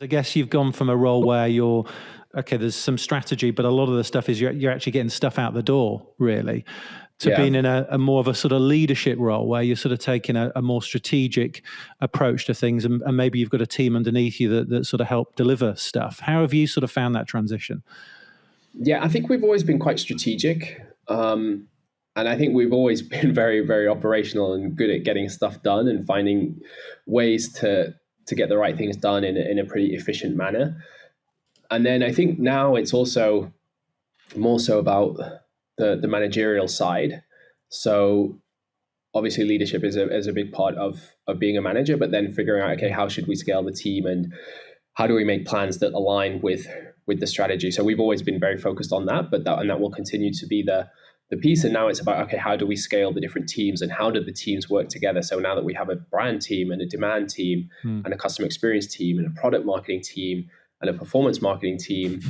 I guess you've gone from a role where there's some strategy, but a lot of the stuff is you're actually getting stuff out the door, really, to being in a more of a sort of leadership role where you're sort of taking a more strategic approach to things, and maybe you've got a team underneath you that sort of help deliver stuff. How have you sort of found that transition? Yeah, I think we've always been quite strategic. And I think we've always been very, very operational and good at getting stuff done and finding ways to get the right things done in a pretty efficient manner. And then I think now it's also more so about the managerial side. So obviously leadership is a big part of being a manager, but then figuring out, okay, how should we scale the team and how do we make plans that align with the strategy? So we've always been very focused on that, that will continue to be the piece. And now it's about, okay, how do we scale the different teams and how do the teams work together? So now that we have a brand team and a demand team and a customer experience team and a product marketing team and a performance marketing team,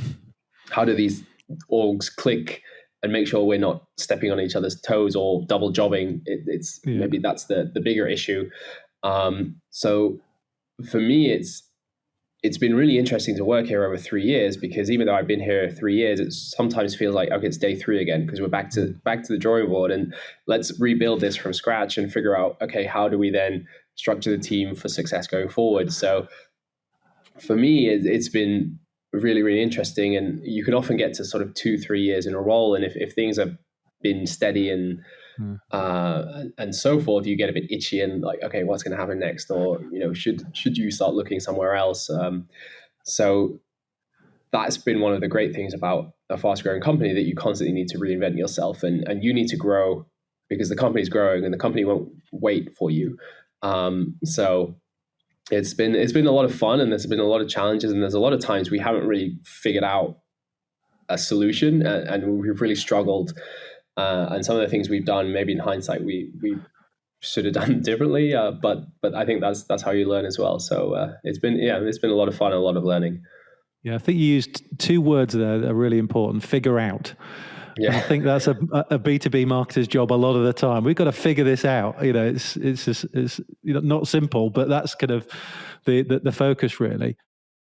how do these orgs click and make sure we're not stepping on each other's toes or double jobbing? Maybe that's the bigger issue. So for me, it's been really interesting to work here over 3 years, because even though I've been here 3 years, it sometimes feels like, okay, it's day 3 again, because we're back to the drawing board and let's rebuild this from scratch and figure out, okay, how do we then structure the team for success going forward? So for me, it's been really, really interesting. And you can often get to sort of 2-3 years in a role. And if things have been steady and so forth, you get a bit itchy and like, okay, what's going to happen next? Or, should you start looking somewhere else? So that's been one of the great things about a fast growing company, that you constantly need to reinvent yourself and you need to grow because the company's growing and the company won't wait for you. So it's been a lot of fun, and there's been a lot of challenges, and there's a lot of times we haven't really figured out a solution and we've really struggled. And some of the things we've done, maybe in hindsight, we should have done differently. But I think that's how you learn as well. So it's been a lot of fun and a lot of learning. Yeah, I think you used 2 words there that are really important: figure out. Yeah, I think that's a B2B marketer's job a lot of the time. We've got to figure this out. It's not simple, but that's kind of the focus really.